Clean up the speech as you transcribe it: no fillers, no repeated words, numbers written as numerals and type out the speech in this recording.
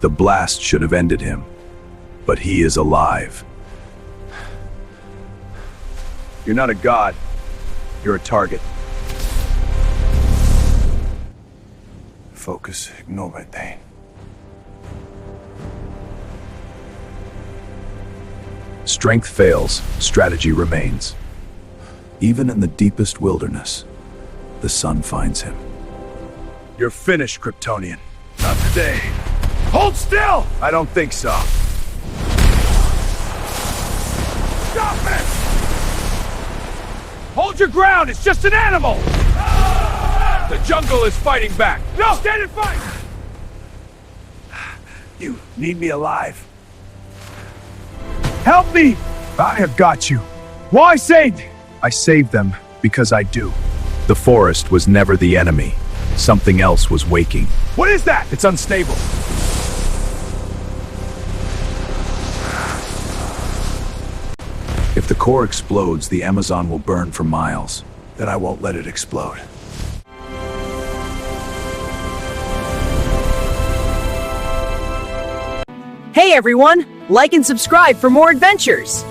The blast should have ended him, but he is alive. You're not a god. You're a target. Focus, ignore my pain. Strength fails, strategy remains. Even in the deepest wilderness, the sun finds him. You're finished, Kryptonian. Not today. Hold still! I don't think so. Stop it! Hold your ground, it's just an animal! The jungle is fighting back. No! Stand and fight! You need me alive. Help me! I have got you. Why saved? I saved them because I do. The forest was never the enemy. Something else was waking. What is that? It's unstable. If the core explodes, the Amazon will burn for miles. Then I won't let it explode. Hey everyone, like and subscribe for more adventures!